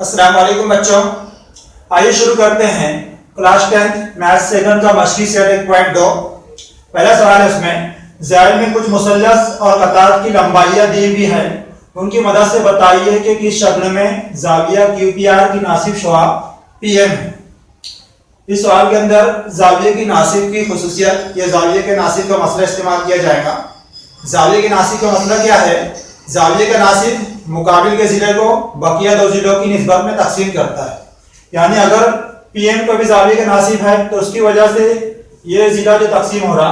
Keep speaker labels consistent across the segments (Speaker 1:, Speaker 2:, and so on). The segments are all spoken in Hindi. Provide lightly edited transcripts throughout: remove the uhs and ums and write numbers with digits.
Speaker 1: अस्सलाम वालेकुम बच्चों, आइए शुरू करते हैं क्लास 10 मैथ्स सेकंड का मछली सेट 1.2। पहला सवाल है, उसमें ज़ैल में कुछ मुसल्लस और कतार की लंबाइयां दी हुई है, उनकी मदद से बताइए कि किस शक्ल में जाविया QPR की नासिब शुआ PM है। इस सवाल के अंदर जाविये की नासिब की खुसूसियत या जाविये के नासिब का मसला इस्तेमाल किया जाएगा। जाविये की नासिब का मसला क्या है? जाविये का नासिब मुकाबिल के जिले को बकिया दो जिलों की निस्बत में तकसीम करता है। यानी अगर PM को भी जाविये का नासिब है तो उसकी वजह से ये जिला जो तकसीम हो रहा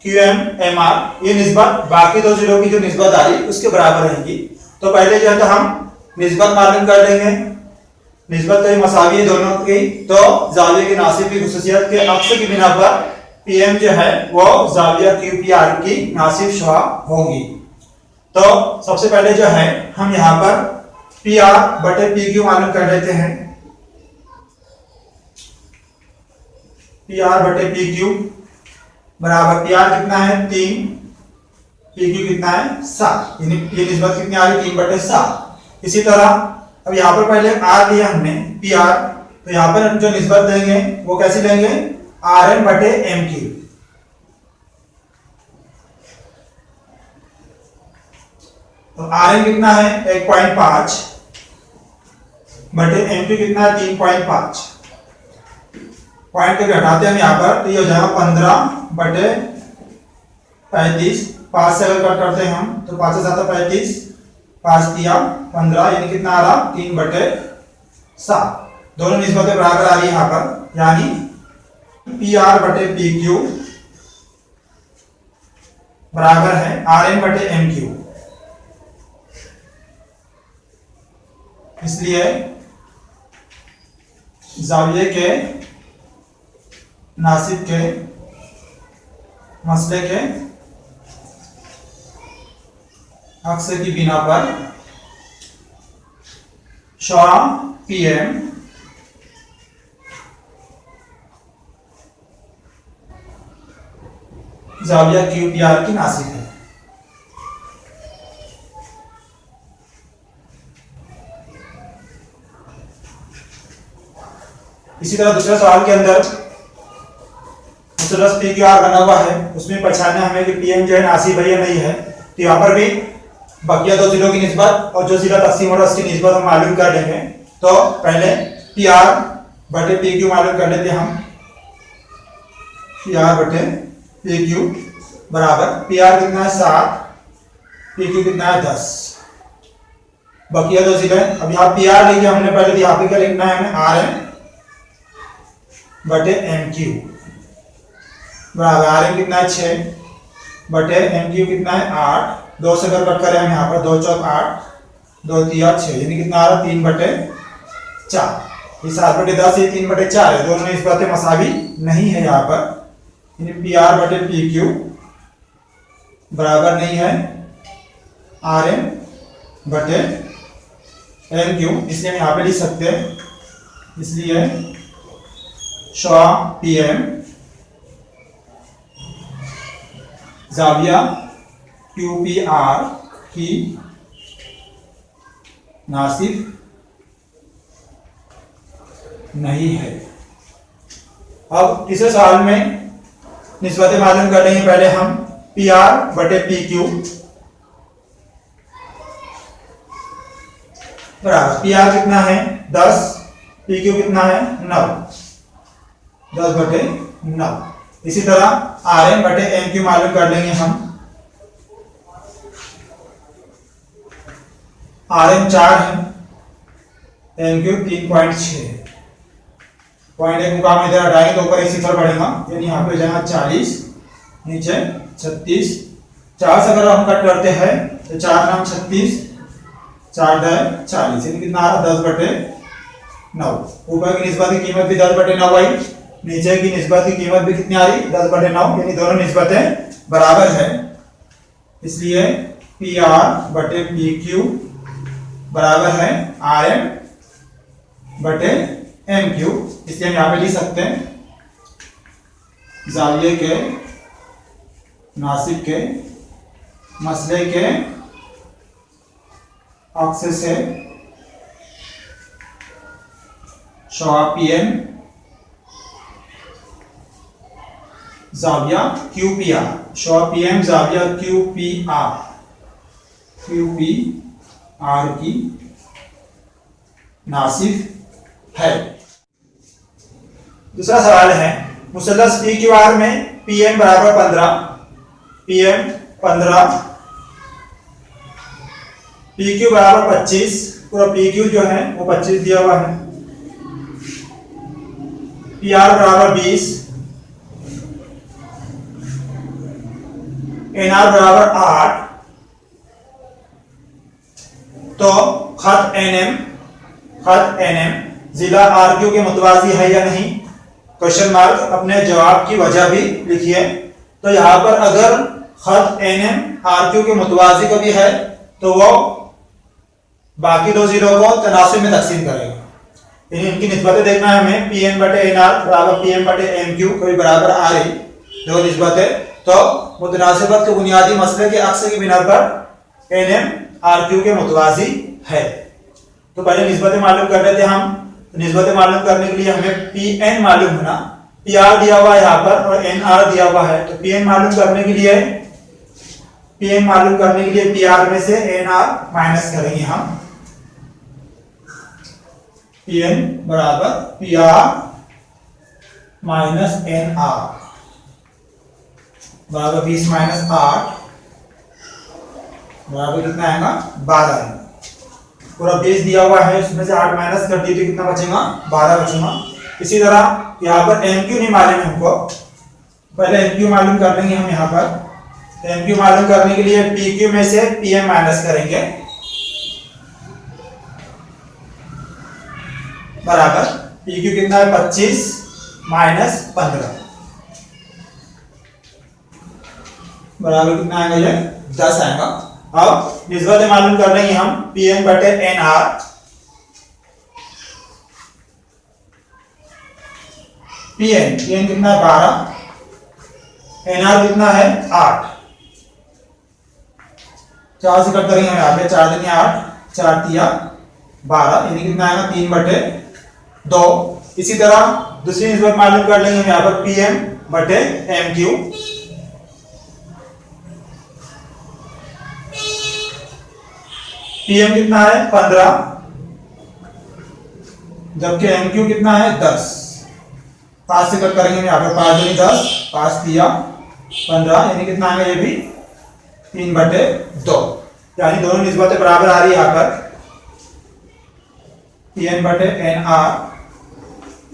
Speaker 1: QM MR, ये निस्बत बाकी दो जिलों की जो निस्बत आ रही उसके बराबर रहेगी। तो पहले जो है तो हम निस्बत मालूम कर लेंगे, निस्बत कहीं मसावी है दोनों की, तो जाविये की नासिब की खुसूसियत के अक्स की बिना पर PM जो है वो जाविया QPR की नासिब शुआ होंगी। तो सबसे पहले जो है हम यहाँ पर PR बटे PQ मालूम कर लेते हैं। PR बटे PQ बराबर PR कितना है 3, PQ कितना है 7, यानी ये निस्बत कितनी आ रही 3 बटे 7। इसी तरह अब यहाँ पर पहले R लिया हमने PR, तो यहाँ पर जो निस्बत देंगे वो कैसी लेंगे RM बटे MQ। तो RM कितना है 1.5 बटे MQ कितना है 3.5। पॉइंट को हटाते हैं हम यहाँ पर, तो ये हो जाएगा 15 बटे 35। 5 से अगर कट करते हैं हम तो 5 से 7 35, 5 तिया 15, यानी कितना आ रहा 3 बटे 7। दोनों निस्बतें बराबर आ रही है यहाँ पर, यानी PR बटे PQ बराबर है RM बटे MQ। इसलिए जाविये के नासिब के मसले के अक्स की बिना पर शुआ PM जाविया QPR की नासिब है। इसी तरह दूसरे सवाल के अंदर मुसल्लस PQR बना हुआ है, उसमें पहचानना हमें कि PM जो है नासिब है या नहीं है। तो यहाँ पर भी बकिया दो जिलों की निस्बत और जो जिला तकसीम हो रहा है उसकी निस्बत हम मालूम कर लेंगे। तो पहले PR बटे PQ मालूम कर लेते हैं हम। PR बटे PQ बराबर PR कितना है 7, PQ कितना है 10। बकिया दो जिले, अब यहाँ PR लिखे हमने पहले, तो यहाँ पे क्या लिखना है हमें RM बटे MQ बराबर RM कितना है 6 बटे MQ कितना है 8। 2 से अगर कट करें हम यहाँ पर 2 चौक 8, 2 तिया 6, यानी कितना आ रहा 3 बटे 4। ये 7 बटे 10, ये 3 बटे 4 है, दोनों निस्बतें मसावी नहीं है यहाँ पर, यानी PR बटे PQ बराबर नहीं है RM बटे MQ। इसलिए हम यहाँ पे लिख सकते हैं, इसलिए शुआ PM जाविया QPR की नासिब नहीं है। अब तीसरे सवाल में निस्बतें मालूम कर लेंगे। पहले हम PR बटे PQ बराबर PR कितना है 10, PQ कितना है 9, 10 बटे 9। इसी तरह RM बटे MQ मालूम कर लेंगे हम। RM 4 है, MQ 3.6। पॉइंट एक मुकाम इधर हटाएंगे तो ऊपर एक सिफर बढ़ेगा, यानी यहाँ पे हो जाएगा 40, नीचे 36। 4 से अगर हम कट करते हैं तो 4 नाम 36, 4 दे 40, यानी कितना आ रहा 10 बटे 9। ऊपर की निस्बत की कीमत भी 10 बटे 9 आई, नीचे की निस्बत की कीमत भी कितनी आ रही 10 बटे 9, यानी दोनों निस्बतें बराबर है। इसलिए PR बटे PQ बराबर है RM बटे MQ। इसलिए हम यहाँ पे लिख सकते हैं जाविये के नासिब के मसले के अक्स से पी एम जाविया Q P R, P M जाविया क्यू पी आर की नासिफ है। दूसरा सवाल है मुसल्लस पी क्यू आर में पी एम बराबर 15, पी एम 15, पी क्यू बराबर 25, पूरा पी क्यू जो है वो 25 दिया हुआ है, पी आर बराबर 20, एन आर बराबर 8, तो खत एन एम जिला आर क्यू के मुतवाजी है या नहीं, क्वेश्चन मार्क, अपने जवाब की वजह भी लिखिए। तो यहां पर अगर खत एन एम आर क्यू के मुतवाजी कभी है तो वो बाकी दो जीरो को तनासिब में तकसीम करेगा, यानी इनकी निस्बतें देखना है हमें, पी एन बटे एन आर बराबर पी एम बटे एम क्यू कभी बराबर आ रही दो निस्बतें, तो मुतनासिबत के बुनियादी मसले के अक्स की बिना पर एन एम आर क्यू के मुतवाजी है। तो पहले निस्बतें मालूम कर लेते हैं हम। निस्बतें मालूम करने के लिए हमें पी एन मालूम होना, पी आर दिया हुआ है यहाँ पर और एन आर दिया हुआ है, तो पी एन मालूम करने के लिए पी आर में से एन आर माइनस करेंगे हम, पी एन बराबर P R minus N R बराबर 20 माइनस 8 बराबर कितना आएगा 12 आएगा। पूरा 20 दिया हुआ है, उसमें से 8 माइनस कर दिए तो कितना बचेगा 12 बचेगा। इसी तरह यहाँ पर एम क्यू नहीं मालूम है हमको, पहले एम क्यू मालूम कर लेंगे हम। यहाँ पर एम क्यू मालूम करने के लिए पी क्यू में से पी एम माइनस करेंगे बराबर पी क्यू कितना है 25 माइनस 15 बराबर कितना आएगा ये 10 आएगा। अब निस्बतें मालूम कर लेंगे हम, पी एन बटे एन आर, पी एन कितना है 12, एन आर कितना है 8, 4 से कट करेंगे हम यहाँ पे, 4 दूनी 8, 4 तिया 12, यानी कितना आएगा 3 बटे 2। इसी तरह दूसरी निस्बत मालूम कर लेंगे हम यहाँ पर, पी एम बटे एम क्यू, पी एम कितना है 15 जबकि एम क्यू कितना है 10, 5 से कट करेंगे यहाँ पर, 5 दूनी 10, 5 तिया 15, यानी कितना आएगा ये भी 3 बटे 2, यानी दोनों निस्बतें बराबर आ रही है यहाँ पर। पी एन बटे एन आर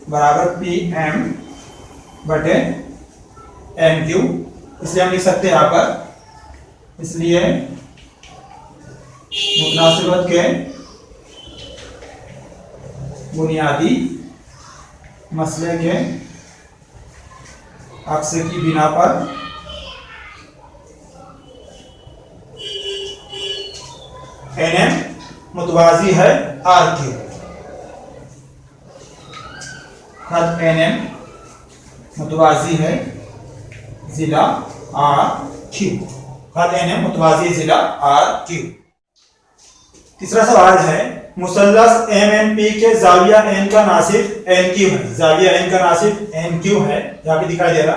Speaker 1: बराबर पी एम बटे एम क्यू, इसलिए हम लिख सकते हैं यहाँ पर, इसलिए मुतनासिबत के बुनियादी मसले के अक्स की बिना पर एन एम मुतवाजी है आर क्यू, खत एन एम मुतवाजी है जिला आर क्यू, खत एन एम मुतवाजी जिला आर क्यू। तीसरा सवाल है मुसल्लस एम एन पी के जाविया एन का नासिफ एन क्यू है, जाविया एन का नासिफ एन क्यू है, यहाँ पे दिखाई दे रहा।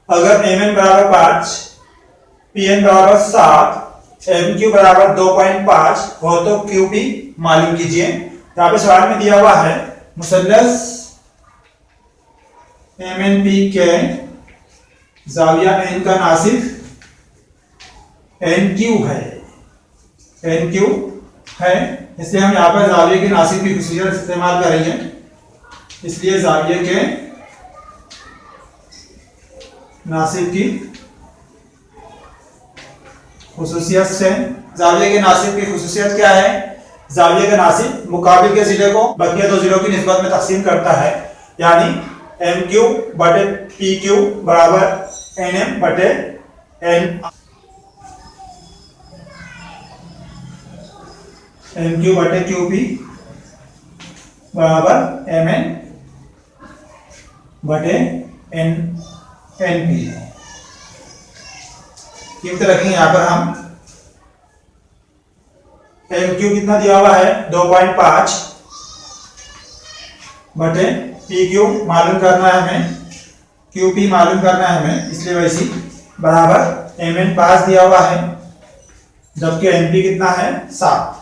Speaker 1: अगर एम एन बराबर 5, पी एन बराबर 7, एम क्यू बराबर 2.5 हो तो क्यू पी मालूम कीजिए। यहाँ पे सवाल में दिया हुआ है मुसल्लस एम एन पी के जाविया एन का नासिफ एन क्यू है, एन क्यू है, इसलिए हम यहाँ पर जाविये के नासिब की खुसूसियत इस्तेमाल करेंगे। इसलिए जाविये के नासिब की खुसूसियत से, जाविये के नासिब की खुसूसियत क्या है, जाविये का नासिब मुकाबिल के जिले को बकिया दो जिलों की निस्बत में तकसीम करता है, यानी एम क्यू बटे पी क्यू बराबर एन एम बटे एन, एम क्यू बटे क्यू पी बराबर एम एन बटे एन एन पी। कीमत रखेंगे यहां पर हम, एम क्यू कितना दिया हुआ है 2.5, बटे पी क्यू मालूम करना है हमें, क्यू पी मालूम करना है हमें, इसलिए वैसी बराबर एम एन 5 दिया हुआ है, जबकि एन पी कितना है 7।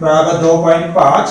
Speaker 1: बराबर 2.5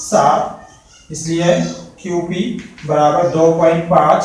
Speaker 1: 7, इसलिए क्यू पी बराबर 2.5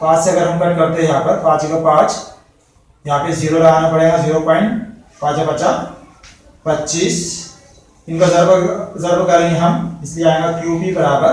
Speaker 1: 5 से अगर हम कट करते हैं यहाँ पर 5 का 5, यहाँ पे 0 लगाना पड़ेगा, 0.5 बचा 25, इनका ज़रब करेंगे हम, इसलिए आएगा क्यू पी बराबर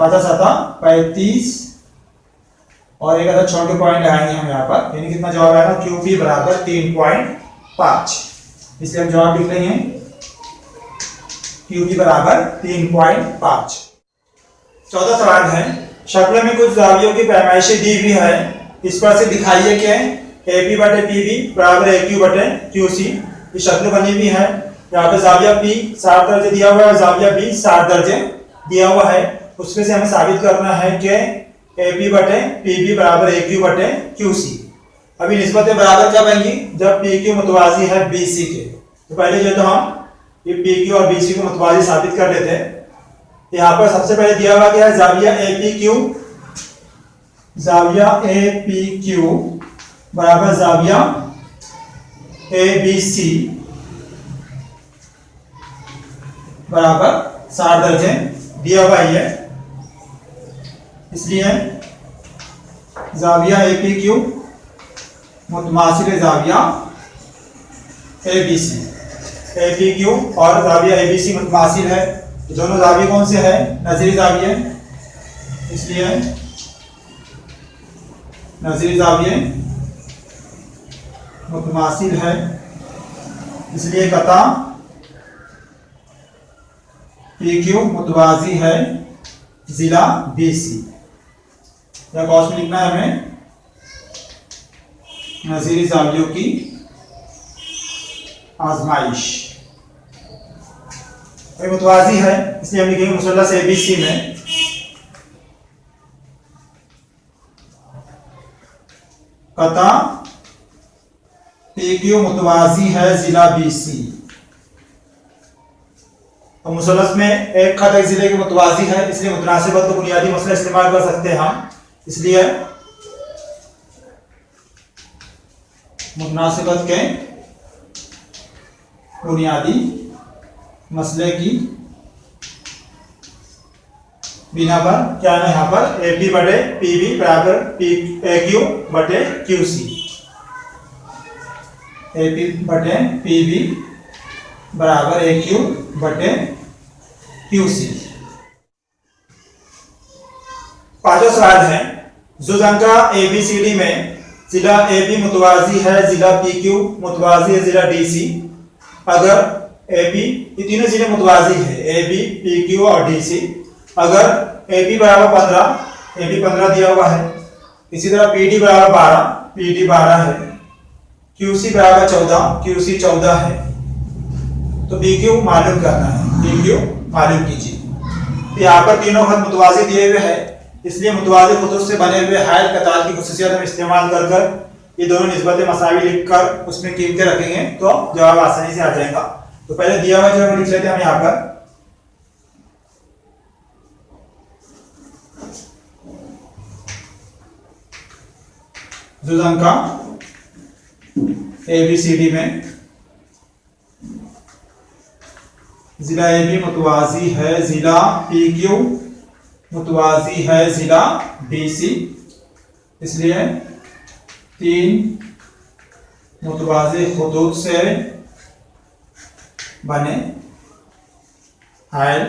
Speaker 1: 5 7 35, और एक अदर छोटे पॉइंट लगाएंगे हम यहाँ पर, यानी कितना जवाब आएगा, क्यू पी बराबर 3.5, इसलिए हम जवाब लिख लेंगे क्यू पी बराबर 3.5। 14 सवाल है, शक्ल में कुछ जावियों की पैमाइशें दी हुई है, इस पर से दिखाइए कि ए पी बटे पी बी बराबर ए क्यू बटे क्यू सी। ये शक्ल बनी हुई है, यहाँ पे जाविया पी 60 दर्जे दिया हुआ है, जाविया बी 60 दर्जे दिया हुआ है, उसमें से हमें साबित करना है कि ए पी बटे पी बी बराबर ए क्यू बटे क्यू सी। अभी निस्बतें बराबर क्या बनेंगी, जब पी क्यू मुतवाजी है बी सी के। तो पहले जो तो हम ये पी क्यू और बी सी को मुतवाजी साबित कर लेते हैं। यहाँ पर सबसे पहले दिया हुआ क्या है, जाविया ए पी क्यू, जाविया ए पी क्यू बराबर जाविया ए बी सी बराबर 60 दर्जे दिया हुआ है, इसलिए जाविया ए पी क्यू मुतमासिल जाविया A B C, A P Q और जाविया ए बी सी मुतमासिल है। दोनों जाविये कौन से है, नजरी जाविये, इसलिए नजरी जाविये मुतमासिल है, इसलिए कता पी क्यू मुतवाजी है जिला बी सी। या कॉस्ट में लिखना है हमें नजीरी जावियों की आजमाइश। मुतवाजी है इसलिए हम लिखेंगे मुसल्लस ए बी सी में कता पी क्यू मुतवाजी है जिला बी सी। तो मुसल्लस में एक खत एक जिले के मुतवाजी है, इसलिए मुतनासिबत को बुनियादी मसला इस्तेमाल कर सकते हैं हम, इसलिए मुतनासिबत के बुनियादी मसले की बिना पर क्या है, यहाँ पर ए पी बटे पी बी बराबर पी ए क्यू बटे क्यू सी, ए पी बटे पी बी बराबर ए क्यू बटे क्यू सी। पांचवा सवाल है, जुजंका ए बी सी डी में जिला ए बी मुतवाजी है जिला पी क्यू मुतवाजी है जिला डी सी। अगर ए बी, ये तीनों जिले मुतवाजी है, ए बी पी क्यू और डी सी। अगर ए बी बराबर 15, ए बी 15 दिया हुआ है, इसी तरह पी डी बराबर 12, पी डी 12 है, क्यू सी बराबर 14, क्यू सी 14 है, तो पी क्यू मालूम करना है, पी क्यू मालूम कीजिए। तो यहाँ पर तीनों खत मुतवाजी दिए हुए हैं, इसलिए मुतवाजी खुतूत से बने हुए हायल कतार की खुसूसियत हम इस्तेमाल कर ये दोनों निस्बतें मसावी लिखकर उसमें कीमतें रखेंगे तो जवाब आसानी से आ जाएगा। तो पहले दिया हुआ जवाब लिख लेते हैं हम यहाँ पर, जुजंका ए बी सी डी में जिला ए बी मुतवाजी है जिला पी क्यू मुतवाजी है जिला बी सी, इसलिए 3 मुतवाजी खुतूत से बने हायल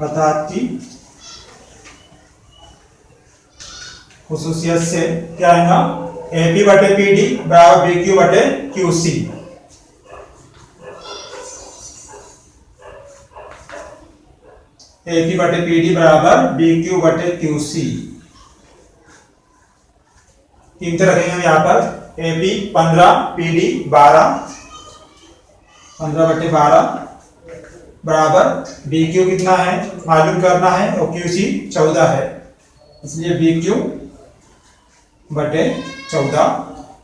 Speaker 1: कतार की खुसूसियत से क्या आएगा, ए पी बटे पी डी बराबर बी क्यू बटे क्यू सी। ए पी बटे पी डी बराबर बी क्यू बटे क्यू सी। कीमतें रखेंगे हम यहाँ पर, ए पी 15 पी डी 12, 15 बटे 12 बराबर बी क्यू कितना है मालूम करना है और क्यू सी 14 है, इसलिए बी क्यू बटे 14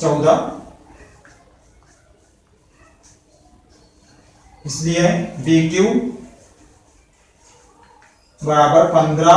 Speaker 1: 14, इसलिए बी क्यू बराबर 15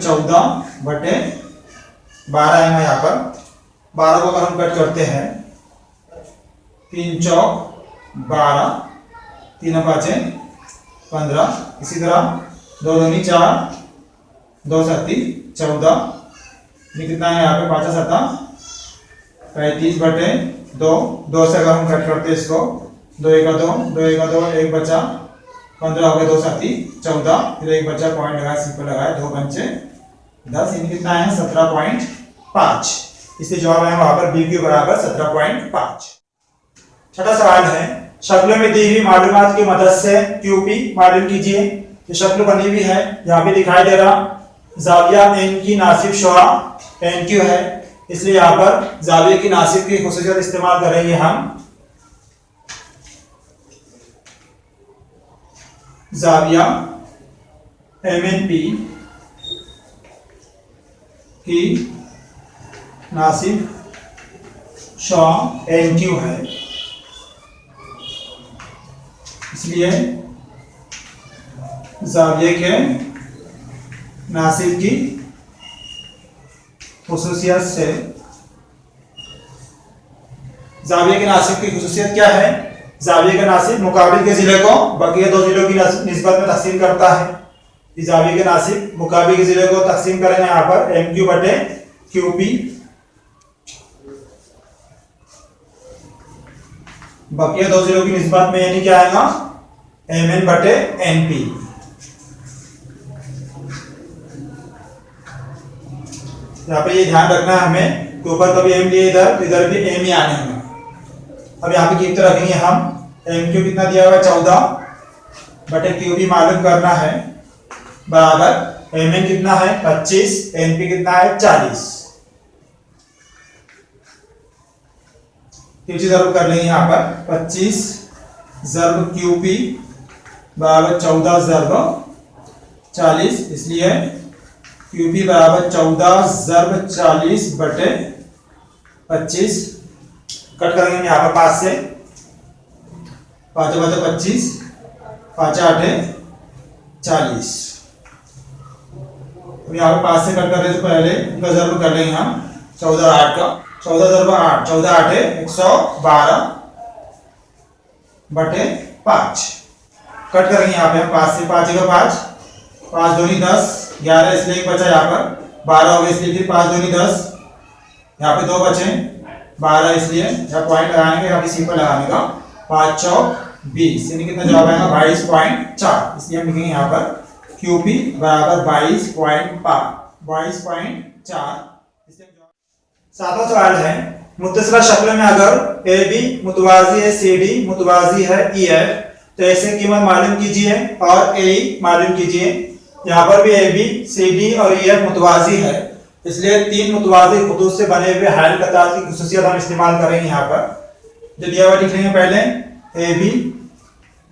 Speaker 1: 14 बटे 12 आएगा यहाँ पर। 12 को अगर हम कट करते हैं 3 चौक 12, 3 पाँचे 15, इसी तरह 2 दूनी 4, 2 सत्ती 14, ये कितना है यहाँ पे 5 सत्ता 35 बटे 2, 2 से अगर हम कट करते हैं इसको 2 एक 2, 2 एक 2, 1 बचा 15 हो गए, 2 सत्ती 14, फिर 1 बचा पॉइंट लगाया, सिंपल लगाया, 2 पंचे 10, इनके कितना है 17.5, इसलिए जवाब है वहां पर बी क्यू बराबर 17.5। छठा सवाल है शक्लों में दी हुई मालूमात की मदद से क्यूपी मालूम कीजिए। ये शक्ल बनी हुई है, यहाँ पे दिखाई दे रहा जाविया एन की नासिब शुआ एन क्यू है, इसलिए यहाँ पर जाविया की नासिब की खुसूसियत इस्तेमाल करेंगे हम। जाविया एम एन पी की नासिब शुआ एन क्यू है, इसलिए जाविये के नासिब की खुसूसियत से, जाविये के नासिब की खुसूसियत क्या है? जाविये का नासिब मुकाबिल के जिले को बकिया 2 जिलों की निस्बत में तकसीम करता है। इस जाविये के नासिब मुकाबिल के जिले को तकसीम करेंगे यहाँ पर एम क्यू बटे क्यू पी, बकिया 2 जिलों की निस्बत में यानी क्या आएगा एम एन बटे एन पी। यहाँ पे ये ध्यान रखना है हमें कि ऊपर कभी एम लिए इधर, इधर भी एम ही आने हमें। अब यहाँ पे कीमत रखेंगे हम, एम क्यू कितना दिया हुआ है 14 बटे क्यू भी मालूम करना है, बराबर एम एन कितना है 25, एन पी कितना है 40। ज़रूर कर लेंगे यहाँ पर 25 ज़रब क्यू पी बराबर 14 ज़रब 40, इसलिए क्यू पी बराबर 14 ज़रब 40 बटे 25। कट करेंगे यहाँ पर 5 से, 5 बटे 25, 5 8 40। यहाँ पर 5 से कट करने से पहले इनका ज़रब कर लेंगे हम 14 8 का, 14 ज़रब 8, 14 8 112 बटे 5। कट करेंगे यहाँ पे हम 5 से, 5 का 5, 5 दूनी 10, 11 इसलिए 1 बचा यहाँ पर, 12 हो गए इसलिए फिर 5 दूनी 10, यहाँ पे 2 बचे 12, इसलिए यहाँ पॉइंट लगाने का, यहाँ पे सिंपल लगाने का, 5 चौक 20, यानी कितना जवाब आएगा 22.4। इसलिए हम लिखेंगे यहाँ पर क्यू पी बराबर 22.4। सातवां सवाल है मुत्तसिला शक्ल में अगर ए बी मुतवाजी है, सी डी मुतवाजी है ई एफ, तो ऐसे कीमत मालूम कीजिए और ए ई मालूम कीजिए। यहाँ पर भी ए बी सी डी और ई एफ मुतवाजी है, इसलिए 3 मुतवाजी खुतूत से बने हुए हायल कतार की खुसूसियत हम इस्तेमाल करेंगे। यहाँ पर जो दिया हुआ लिख लेंगे, पहले ए बी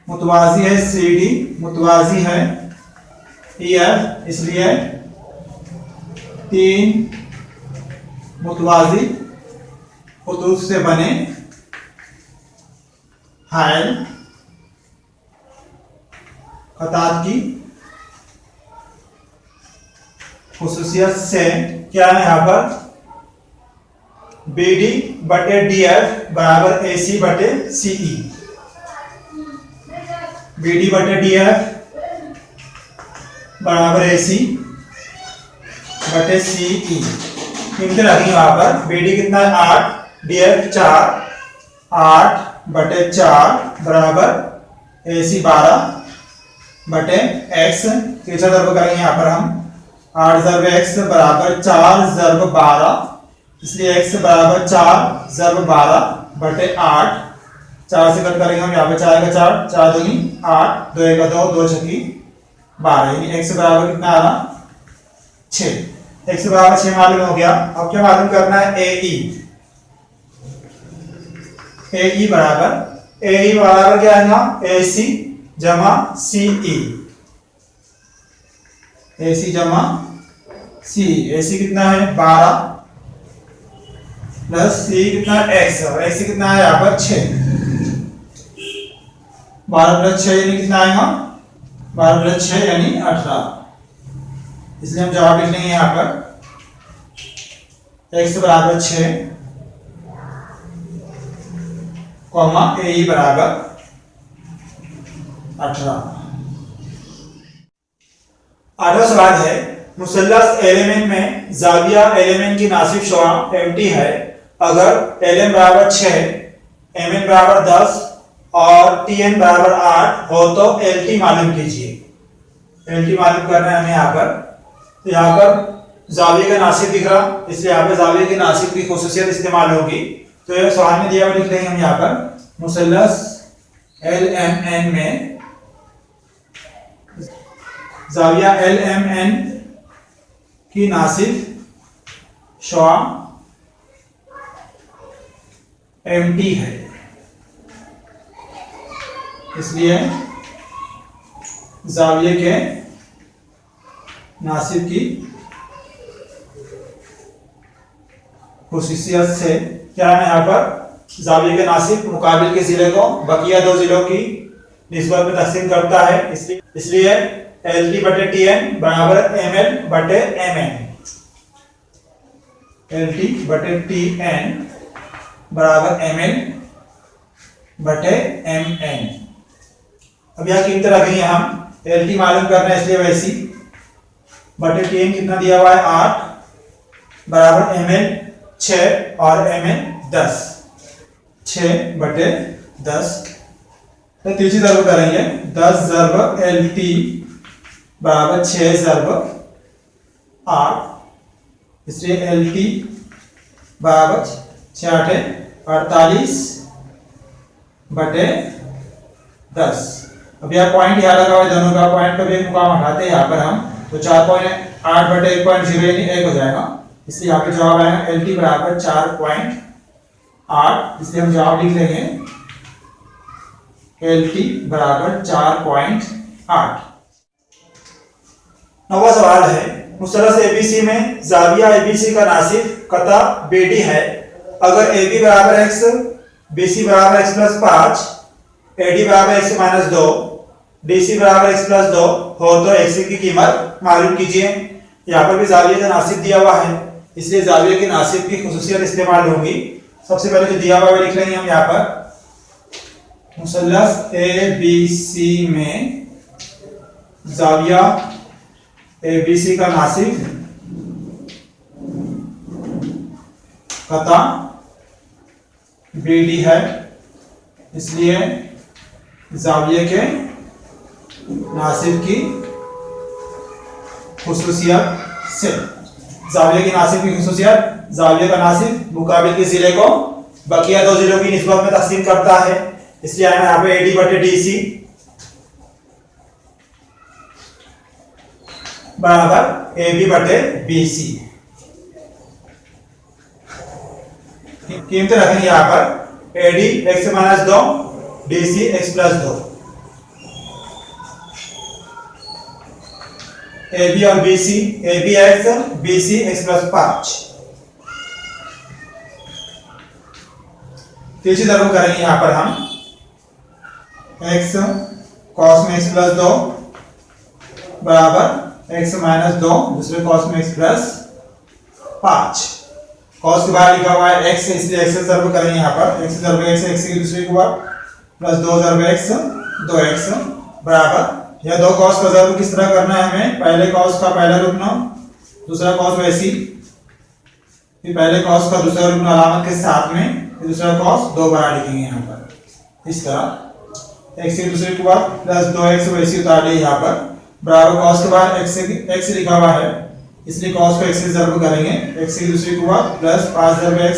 Speaker 1: मुतवाजी है, सी डी मुतवाजी है, ई एफ, इसलिए 3 मुतवाजी खुतूत से बने हायल खतात की खुसूसियत से क्या है यहाँ पर बी डी बटे डी एफ बराबर ए सी बटे सी ई, बी डी बटे डी एफ बराबर ए सी बटे सी ई। कीमतें रखेंगे वहां पर, बी डी कितना है 8, डी एफ 4, 8 बटे 4 बराबर ए सी 12 बटे एक्स। तीसरा ज़रब करेंगे यहाँ पर हम, 8 ज़रब एक्स बराबर 4 ज़रब 12, इसलिए एक्स बराबर 4 ज़रब 12 बटे 8। 4 से कट करेंगे हम, यहाँ पे 4 का 4, 4 दूनी 8, 2 एक 2, 2 छकी 12, यानी एक्स बराबर कितना आ रहा 6। एक्स बराबर 6 मालूम हो गया। अब क्या मालूम करना है ए ई, ए ई बराबर क्या आएगा ए सी जमा सी ई, ए सी जमा सी, ए सी कितना है 12 प्लस सी कितना एक्स, और एक्स कितना है यहाँ पर 6, 12 प्लस 6 यानी कितना आएगा 12 प्लस 6 यानी 18, इसलिए हम जवाब लिख लेंगे यहाँ पर x बराबर 6 कॉमा ए बराबर 18। आठवां सवाल है मुसल्लस एलिमेंट में जाविया एलिमेंट की नासिब शुआ एमटी है, अगर एलएम बराबर 6, एमएन बराबर 10 और टीएन बराबर 8 हो तो एलटी मालूम कीजिए। एलटी मालूम करना है हमें यहाँ पर, तो यहाँ पर जाविया का नासिब दिख रहा, इसलिए यहाँ पे जाविया की नासिब की खुसूसियत इस्तेमाल होगी। तो ये सवाल में दिया हुआ लिख लेंगे हम यहाँ पर मुसल्लस एल में जाविया एल की नासिब शुआ एमटी है, इसलिए जाविये के नासिब की खुसूसियत से क्या है यहाँ पर जाविये के नासिब मुकाबिल के जिले को बकिया दो जिलों की निस्बत में तकसीम करता है, इसलिए एल टी बटे टी एन बराबर एम एल बटे एम एन, एल टी बटे टी एन बराबर एम एल बटे एम एन। अब यहाँ कीमतें रखेंगे हम, एल टी मालूम करना है इसलिए वैसी, बटे टी एन कितना दिया हुआ है 8 बराबर एम एल 6 और एम एन 10, 6 बटे 10, तो तीसरी ज़रब करेंगे 10 ज़रब एल टी बराबर 6 ज़रब 8, इसलिए एल टी बराबर 6 48 बटे 10। अब यह पॉइंट यहाँ लगा हुआ है, दोनों का पॉइंट पर एक मुकाम हटाते हैं यहाँ पर हम, तो 4.8 बटे 1.0 यानी 1 हो जाएगा, इसलिए यहाँ पे जवाब आएगा एल टी बराबर 4.8, इसलिए हम जवाब लिख लेंगे एल टी बराबर 4.8। नौवां सवाल है मुसल्लस एबीसी में जाविया एबीसी का नासिब कता बेडी है, अगर AB बराबर x, BC बराबर x प्लस 5, AD बराबर x माइनस 2, DC बराबर x प्लस 2 हो तो x की कीमत मालूम कीजिए। यहाँ पर भी जाविया का नासिब दिया हुआ है, इसलिए जाविया के नासिब की खुसूसियत इस्तेमाल होगी। सबसे पहले जो दिया हुआ है लिख लेंगे हम यहाँ पर मुसल्लस ABC में जाविया ABC का नासिब कता BD है, इसलिए जाविये के नासिब की खुसूसियत से, जाविये की नासिब की खुसूसियत, जाविये का नासिब मुकाबिल के जिले को बकिया दो जिलों की निस्बत में तकसीम करता है, इसलिए आएगा यहाँ पे AD बटे DC बराबर AB बटे BC। कीमतें रखेंगे यहाँ पर AD x minus 2, DC x plus 2, AB और BC, AB x BC x plus 5। तीसरी ज़रूर करेंगे यहाँ पर हम x cos में x प्लस 2 बराबर x माइनस 2 दूसरे cos में x प्लस 5। cos के बाहर लिखा हुआ है x, इसलिए x से ज़रूर करेंगे यहाँ पर x ज़रूर x की दूसरी को प्लस 2 ज़रूर x 2x बराबर, यह दो cos का ज़रूर किस तरह करना है हमें, पहले cos का पहला रुकना, दूसरा cos वैसी, फिर पहले cos का दूसरा रुकना अलामत के साथ में, फिर दूसरा cos 2 बार लिखेंगे यहाँ पर इस तरह, x की दूसरी को प्लस 2x वैसी उतार ली यहाँ पर बराबर cos के बाद x लिखा हुआ है, इसलिए cos को x से ज़रब करेंगे, x की दूसरी को plus 5 ज़रब x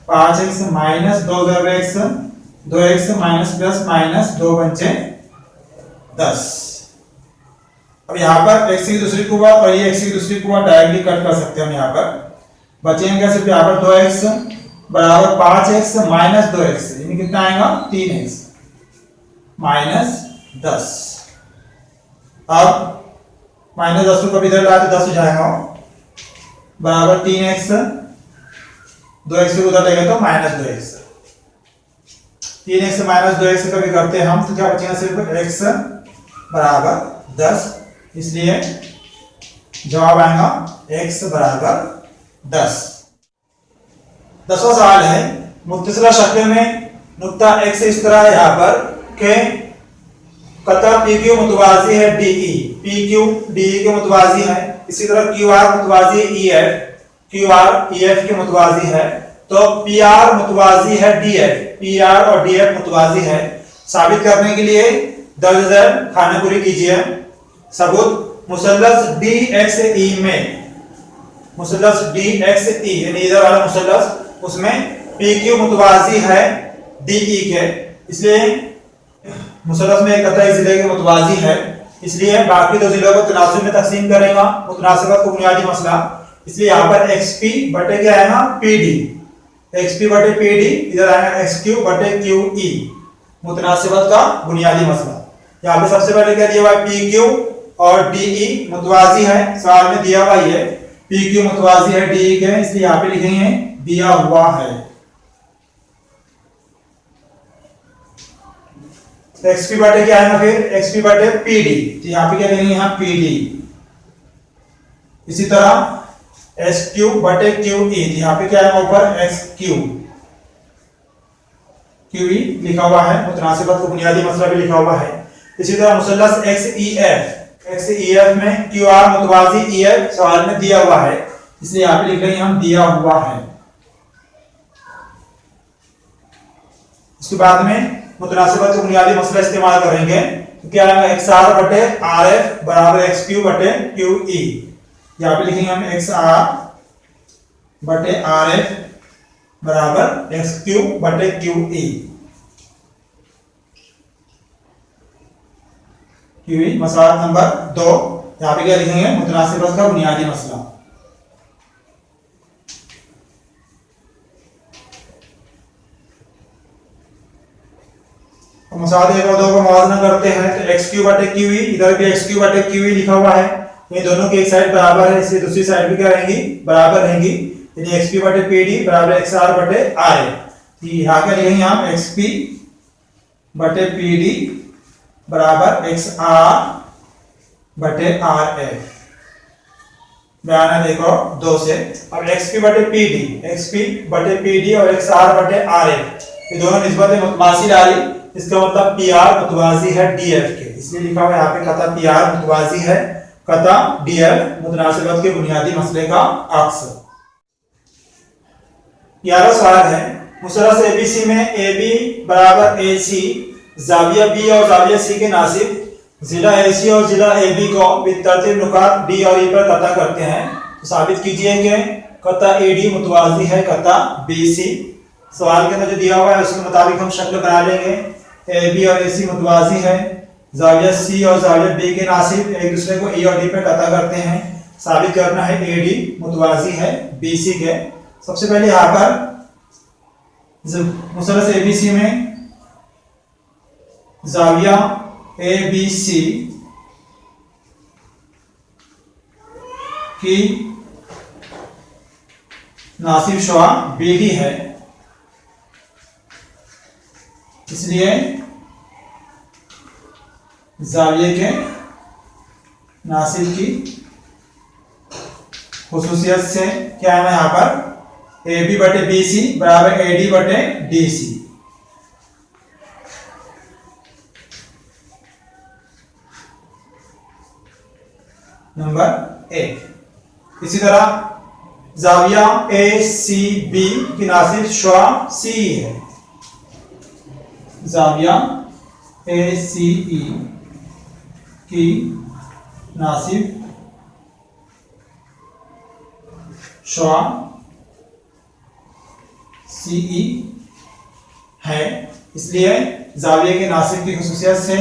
Speaker 1: 5x minus 2 ज़रब x 2x minus plus minus 2 पंचे 10। अब यहाँ पर x की दूसरी को और ये x की दूसरी को डायरेक्टली कट कर सकते हैं हम, यहाँ पर बचेंगे सिर्फ यहाँ पर 2x बराबर 5x माइनस 2x यानी कितना आएगा 3x माइनस 10। अब -10 को कभी इधर लाए तो 10 हो जाएगा, बराबर 3x, 2x को उधर लेंगे तो -2x। 3x से -2x कभी करते हैं हम तो क्या बचेगा, सिर्फ x बराबर 10। इसलिए जवाब आएगा x बराबर 10। 10वां सवाल है, मुत्तसिला शक्ल में नुक्ता x इस तरह है यहाँ पर के कता PQ मुतवाजी है DE, PQ DE के मुतवाजी है। इसी तरह QR मुतवाजी EF, QR EF के मुतवाजी है। तो PR मुतवाजी है DF, PR और DF मुतवाजी है। साबित करने के लिए दर्ज झैल खानेपुरी कीजिए। सबूत, मुसल्लस DXE में, मुसल्लस DXE यानी इधर वाला मुसल्लस, उसमें PQ मुतवाजी है DE के, इसलिए मुसल्लस में एक कतई जिले के मुतवाजी है, इसलिए बाकी दो जिलों को तनासुब में तकसीम करेगा। मुतनासिबत को बुनियादी मसला, इसलिए यहाँ पर XP बटे क्या आएगा PD, XP बटे PD, इधर आएगा XQ बटे QE, मुतनासिबत का बुनियादी मसला। यहाँ पे सबसे पहले क्या दिया हुआ है, PQ और DE मुतवाजी है, सवाल में दिया हुआ है PQ मुतवाजी है DE के, इसलिए यहाँ पे लिखेंगे दिया हुआ है। XP बटे क्या आएगा फिर, XP बटे PD, तो यहाँ पे क्या लिखेंगे, यहाँ PD। इसी तरह SQ बटे QE, यहाँ पे क्या आएगा ऊपर XQ, QE लिखा हुआ है, मुतनासिबत को बुनियादी मसला भी लिखा हुआ है। इसी तरह मुसल्लस XEF, XEF में QR मुतवाजी EF सवाल में दिया हुआ है, इसलिए यहाँ पे लिख लेंगे हम दिया हुआ है। उसके बाद में मुतनासिबत को बुनियादी मसला इस्तेमाल करेंगे, तो क्या आएगा XR बटे RF बराबर XQ बटे QE, यहाँ पे लिखेंगे हम XR बटे RF बराबर XQ बटे QE। QE मसला नंबर 2, यहाँ पे क्या लिखेंगे, मुतनासिबत का बुनियादी मसला। मसाल 1 और 2 को मुवाजना करते हैं तो XQ बटे QE, इधर भी XQ बटे QE लिखा हुआ है, ये दोनों की एक साइड बराबर है, इसलिए दूसरी साइड भी क्या रहेंगी, बराबर रहेंगी। यानी XP बटे PD बराबर XR बटे RF। यहाँ क्या लिखेंगे हम, XP बटे PD बराबर XR बटे RF। बयान है देखो 2 से। अब XP बटे PD और XR बटे RF, ये दोनों निस्बतें मुतमासिल आ रही, इसका मतलब PR मुतवाजी है DF के, इसलिए लिखा हुआ है यहाँ पे कता PR मुतवाजी है कता DF, मुतनासिबत के बुनियादी मसले का अक्स। 11वां सवाल है, मुसल्लस ABC में AB बराबर AC, जाविया B और जाविया C के नासिब जिला AC और जिला AB को बितरतीब नुकात D और E पर कता करते हैं, तो साबित कीजिए कि कता AD मुतवाजी है कता BC। सवाल के अंदर जो दिया हुआ है उसके मुताबिक हम शक्ल बना लेंगे। AB और AC मुतवाजी है, जाविया C और जाविया B के नासिब एक दूसरे को E और D पे कता करते हैं, साबित करना है AD मुतवाजी है BC के। सबसे पहले यहाँ पर मुसल्लस ABC में जाविया ABC की नासिब शुआ BD है, इसलिए जाविये के नासिब की खुसूसियत से क्या है यहाँ पर AB बटे BC बराबर AD बटे DC। नंबर 1। इसी तरह जाविया ACB की नासिब शुआ CE है, जाविया ACE की नासिब शुआ CE है, इसलिए जाविये के नासिब की खुसूसियत से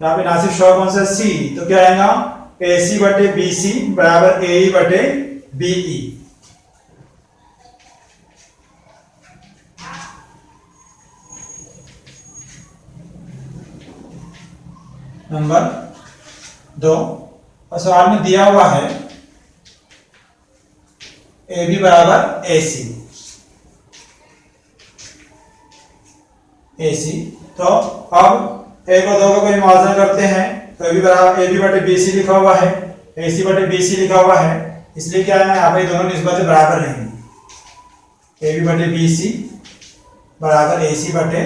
Speaker 1: यहाँ पे नासिब शुआ कौन सा सी, तो क्या आएगा AC बटे BC बराबर AE बटे BE। नंबर 2, और सवाल में दिया हुआ है AB बराबर AC। तो अब 1 और 2 का कोई मुआवजा करते हैं, तो AB बराबर AB बटे BC लिखा हुआ है, AC बटे BC लिखा हुआ है, इसलिए क्या है यहाँ पे दोनों निस्बतें बराबर रहेंगी। AB बटे BC बराबर AC बटे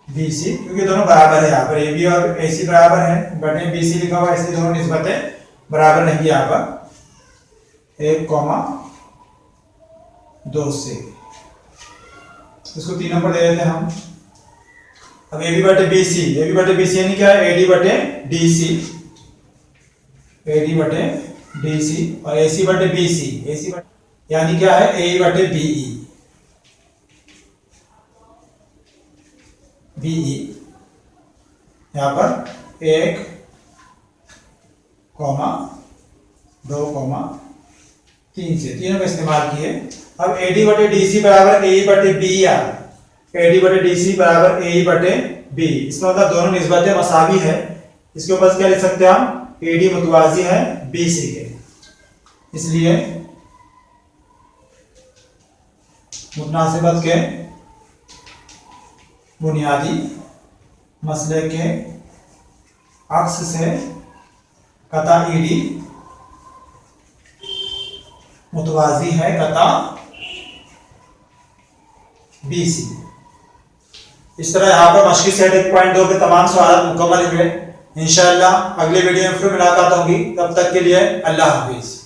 Speaker 1: BC, क्योंकि दोनों बराबर है यहाँ पर, AB और AC बराबर है, बटे BC लिखा हुआ है, इसलिए दोनों निस्बतें बराबर रहेंगी यहाँ पर 1,2 से। इसको 3 नंबर दे देते हैं हम। अब AB बटे BC यानी क्या है AD बटे DC, AD बटे DC, और AC बटे BC यानी क्या है AE बटे BE। यहाँ पर 1, 2, 3 से तीनों का इस्तेमाल किए। अब AD बटे DC बराबर AE बटे BE आ गया, AD बटे DC बराबर AE बटे B, इसका मतलब दोनों निस्बतें मसावी है। इसके ऊपर क्या लिख सकते हैं हम, AD मुतवाजी है BC के, इसलिए मुतनासिबत के बुनियादी मसले के अक्स से कता ED मुतवाजी है कता BC। इस तरह यहाँ पर मशक़ी सेट 1.2 के तमाम सवाल मुकम्मल हुए। इंशाअल्लाह अगले वीडियो में फिर मुलाकात होगी, तब तक के लिए अल्लाह हाफिज़।